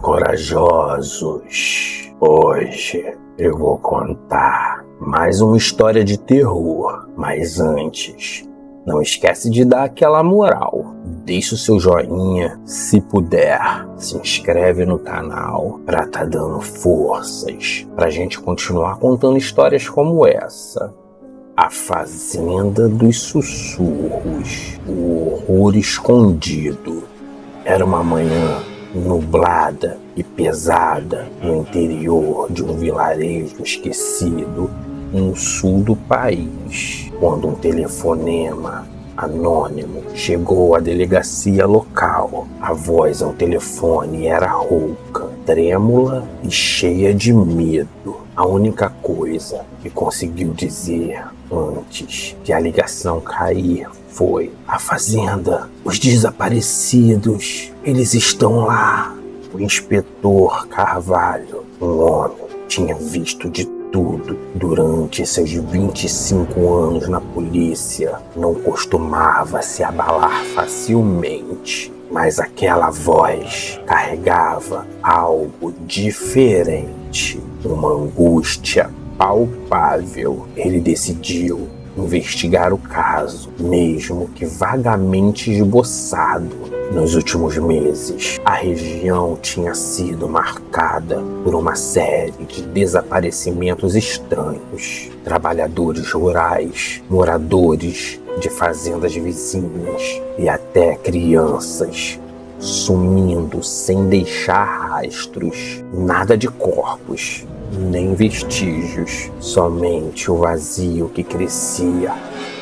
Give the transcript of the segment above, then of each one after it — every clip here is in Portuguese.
corajosos! Hoje eu vou contar mais uma história de terror, mas antes, não esquece de dar aquela moral. Deixa o seu joinha, se puder, se inscreve no canal pra tá dando forças pra gente continuar contando histórias como essa. A Fazenda dos Sussurros, o horror escondido. Era uma manhã nublada e pesada no interior de um vilarejo esquecido no sul do país, quando um telefonema anônimo chegou à delegacia local. A voz ao telefone era rouca, trêmula e cheia de medo. A única coisa que conseguiu dizer antes de a ligação cair foi: a fazenda, os desaparecidos, eles estão lá. O inspetor Carvalho, um homem, tinha visto de tudo durante seus 25 anos na polícia. Não costumava se abalar facilmente, mas aquela voz carregava algo diferente, uma angústia palpável. Ele decidiu investigar o caso, mesmo que vagamente esboçado. Nos últimos meses, a região tinha sido marcada por uma série de desaparecimentos estranhos. Trabalhadores rurais, moradores de fazendas vizinhas e até crianças sumindo sem deixar rastros. Nada de corpos, nem vestígios, somente o vazio que crescia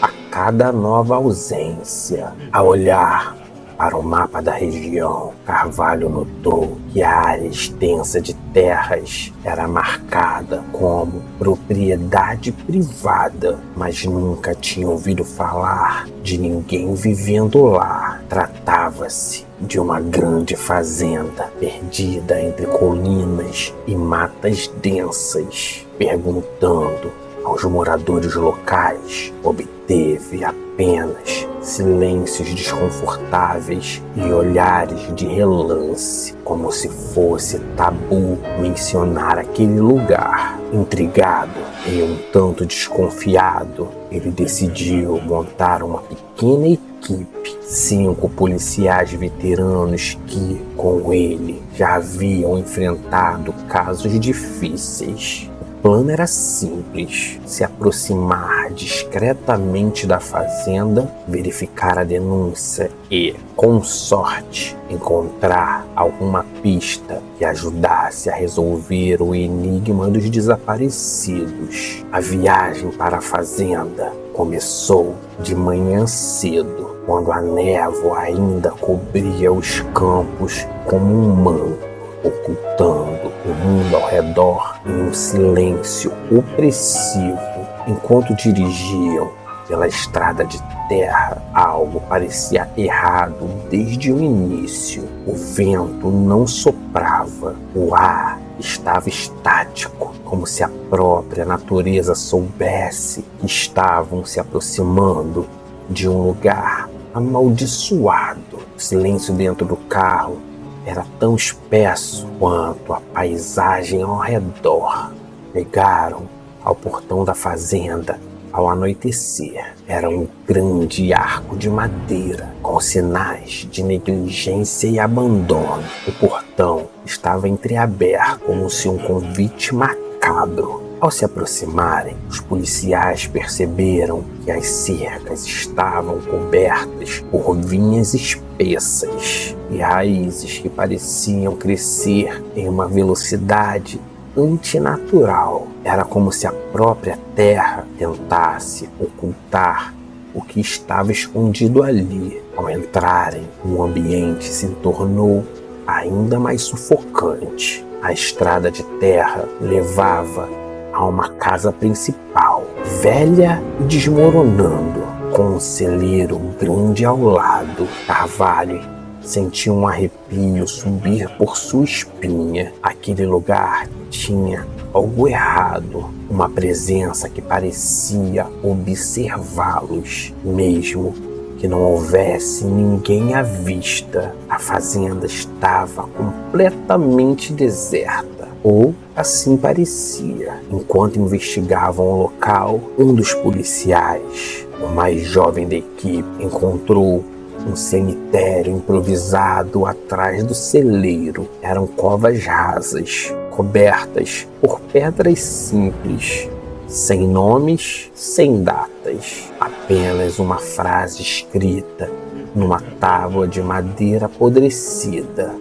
a cada nova ausência. A olhar para o mapa da região, Carvalho notou que a área extensa de terras era marcada como propriedade privada, mas nunca tinha ouvido falar de ninguém vivendo lá. Tratava-se de uma grande fazenda perdida entre colinas e matas densas. Perguntando aos moradores locais, obteve apenas silêncios desconfortáveis e olhares de relance, como se fosse tabu mencionar aquele lugar. Intrigado e um tanto desconfiado, ele decidiu montar uma pequena equipe. 5 policiais veteranos que, com ele, já haviam enfrentado casos difíceis. O plano era simples: se aproximar discretamente da fazenda, verificar a denúncia e, com sorte, encontrar alguma pista que ajudasse a resolver o enigma dos desaparecidos. A viagem para a fazenda começou de manhã cedo, quando a névoa ainda cobria os campos como um manto, ocultando o mundo ao redor em um silêncio opressivo. Enquanto dirigiam pela estrada de terra, algo parecia errado desde o início. O vento não soprava, o ar estava estático, como se a própria natureza soubesse que estavam se aproximando de um lugar amaldiçoado. O silêncio dentro do carro era tão espesso quanto a paisagem ao redor. Chegaram ao portão da fazenda ao anoitecer. Era um grande arco de madeira com sinais de negligência e abandono. O portão estava entreaberto, como se um convite macabro. Ao se aproximarem, os policiais perceberam que as cercas estavam cobertas por vinhas espessas e raízes que pareciam crescer em uma velocidade antinatural. Era como se a própria terra tentasse ocultar o que estava escondido ali. Ao entrarem, o ambiente se tornou ainda mais sufocante. A estrada de terra levava a uma casa principal, velha e desmoronando, com um celeiro grande ao lado. Carvalho sentiu um arrepio subir por sua espinha. Aquele lugar tinha algo errado, uma presença que parecia observá-los, mesmo que não houvesse ninguém à vista. A fazenda estava completamente deserta, ou assim parecia. Enquanto investigavam o local, um dos policiais, o mais jovem da equipe, encontrou um cemitério improvisado atrás do celeiro. Eram covas rasas, cobertas por pedras simples, sem nomes, sem datas. Apenas uma frase escrita numa tábua de madeira apodrecida.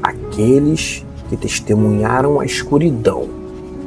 Aqueles que testemunharam a escuridão,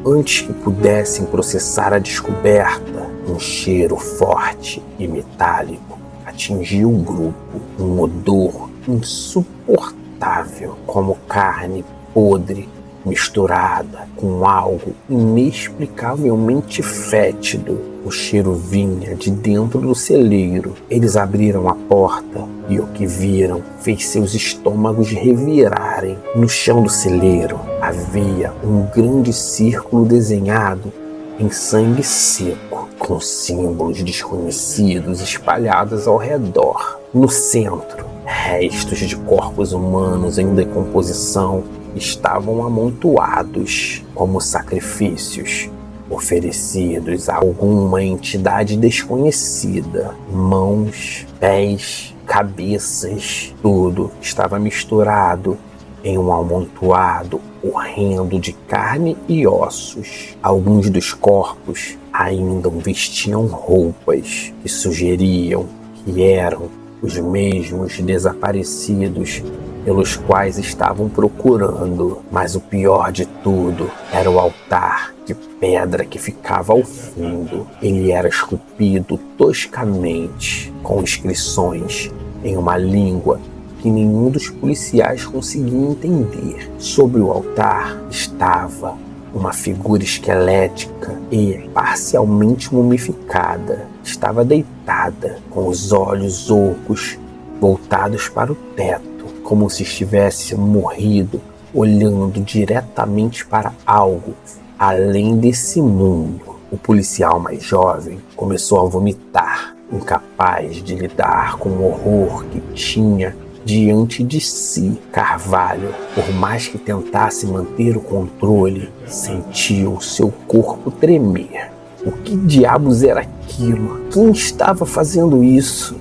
antes que pudessem processar a descoberta, um cheiro forte e metálico atingiu o grupo. Um odor insuportável, como carne podre misturada com algo inexplicavelmente fétido. O cheiro vinha de dentro do celeiro. Eles abriram a porta e o que viram fez seus estômagos revirarem. No chão do celeiro havia um grande círculo desenhado em sangue seco, com símbolos desconhecidos espalhados ao redor. No centro, restos de corpos humanos em decomposição estavam amontoados como sacrifícios oferecidos a alguma entidade desconhecida. Mãos, pés, cabeças, tudo estava misturado em um amontoado horrendo de carne e ossos. Alguns dos corpos ainda vestiam roupas que sugeriam que eram os mesmos desaparecidos pelos quais estavam procurando. Mas o pior de tudo era o altar de pedra que ficava ao fundo. Ele era esculpido toscamente, com inscrições em uma língua que nenhum dos policiais conseguia entender. Sobre o altar estava uma figura esquelética e parcialmente mumificada. Estava deitada, com os olhos ocos voltados para o teto, como se estivesse morrido, olhando diretamente para algo além desse mundo. O policial mais jovem começou a vomitar, incapaz de lidar com o horror que tinha diante de si. Carvalho, por mais que tentasse manter o controle, sentiu seu corpo tremer. O que diabos era aquilo? Quem estava fazendo isso?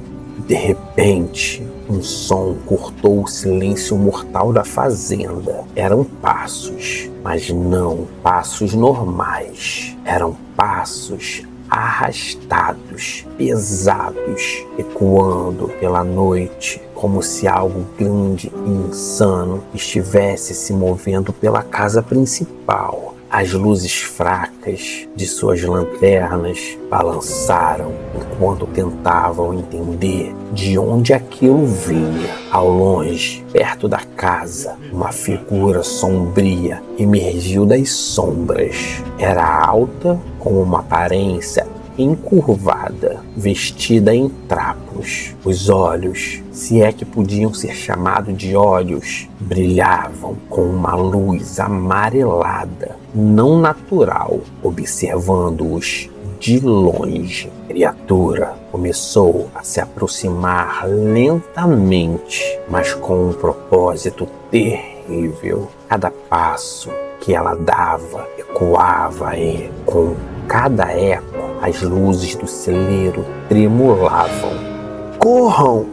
De repente, um som cortou o silêncio mortal da fazenda. Eram passos, mas não passos normais. Eram passos arrastados, pesados, ecoando pela noite, como se algo grande e insano estivesse se movendo pela casa principal. As luzes fracas de suas lanternas balançaram enquanto tentavam entender de onde aquilo vinha. Ao longe, perto da casa, uma figura sombria emergiu das sombras. Era alta, com uma aparência encurvada, vestida em trapos. Os olhos, se é que podiam ser chamados de olhos, brilhavam com uma luz amarelada, não natural. Observando-os de longe, a criatura começou a se aproximar lentamente, mas com um propósito terrível. Cada passo que ela dava ecoava e, com cada eco, as luzes do celeiro tremulavam. "Corram!"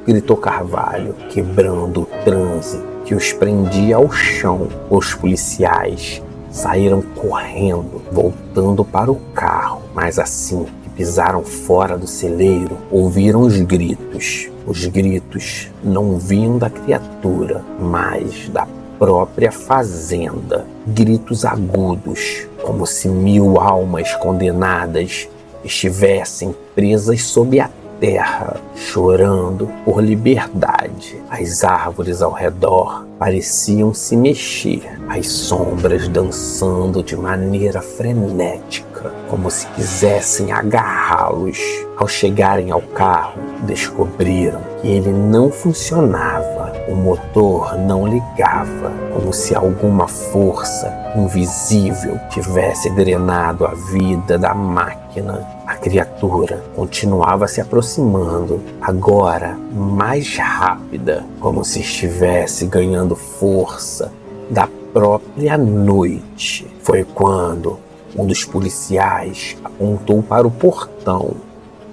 gritou Carvalho, quebrando o transe que os prendia ao chão. Os policiais saíram correndo, voltando para o carro, mas assim que pisaram fora do celeiro, ouviram os gritos. Os gritos não vinham da criatura, mas da própria fazenda. Gritos agudos, como se 1000 almas condenadas estivessem presas sob a terra, chorando por liberdade. As árvores ao redor pareciam se mexer, as sombras dançando de maneira frenética, como se quisessem agarrá-los. Ao chegarem ao carro, descobriram que ele não funcionava. O motor não ligava, como se alguma força invisível tivesse drenado a vida da máquina. A criatura continuava se aproximando, agora mais rápida, como se estivesse ganhando força da própria noite. Foi quando um dos policiais apontou para o portão.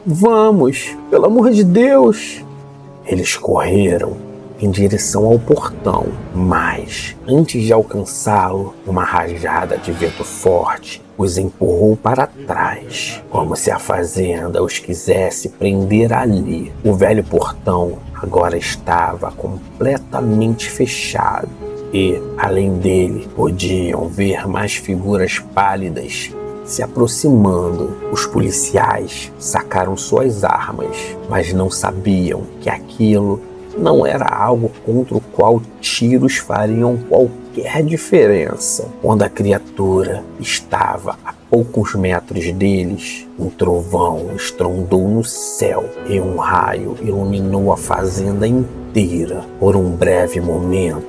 "Vamos, pelo amor de Deus!" Eles correram em direção ao portão, mas antes de alcançá-lo, uma rajada de vento forte os empurrou para trás, como se a fazenda os quisesse prender ali. O velho portão agora estava completamente fechado e, além dele, podiam ver mais figuras pálidas se aproximando. Os policiais sacaram suas armas, mas não sabiam que aquilo não era algo contra o qual tiros fariam qualquer diferença. Quando a criatura estava a poucos metros deles, um trovão estrondou no céu e um raio iluminou a fazenda inteira. Por um breve momento,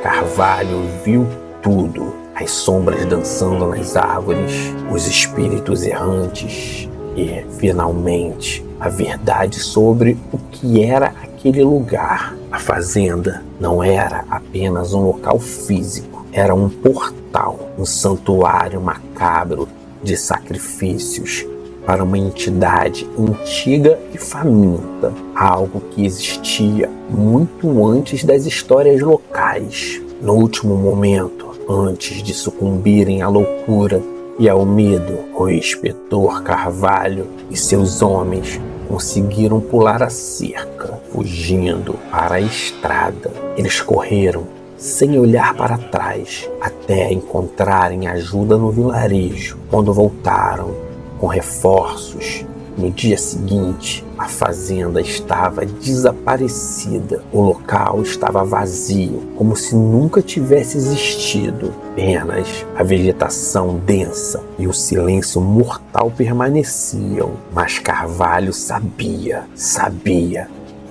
Carvalho viu tudo: as sombras dançando nas árvores, os espíritos errantes e, finalmente, a verdade sobre o que era aquele lugar. A fazenda não era apenas um local físico, era um portal, um santuário macabro de sacrifícios para uma entidade antiga e faminta, algo que existia muito antes das histórias locais. No último momento, antes de sucumbirem à loucura e ao medo, o inspetor Carvalho e seus homens conseguiram pular a cerca, fugindo para a estrada. Eles correram sem olhar para trás até encontrarem ajuda no vilarejo. Quando voltaram com reforços, no dia seguinte, a fazenda estava desaparecida. O local estava vazio, como se nunca tivesse existido. Apenas a vegetação densa e o silêncio mortal permaneciam. Mas Carvalho sabia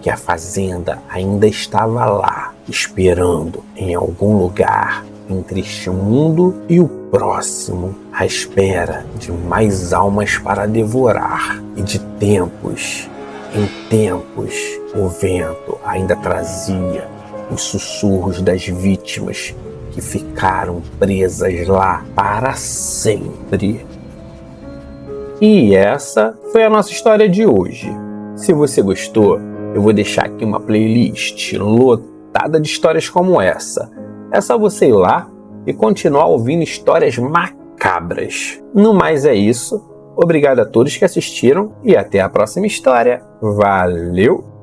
que a fazenda ainda estava lá, esperando em algum lugar entre este mundo e o próximo, à espera de mais almas para devorar. E de tempos em tempos, o vento ainda trazia os sussurros das vítimas que ficaram presas lá para sempre. E essa foi a nossa história de hoje. Se você gostou, eu vou deixar aqui uma playlist lotada de histórias como essa. É só você ir lá e continuar ouvindo histórias macabras. No mais é isso. Obrigado a todos que assistiram e até a próxima história. Valeu!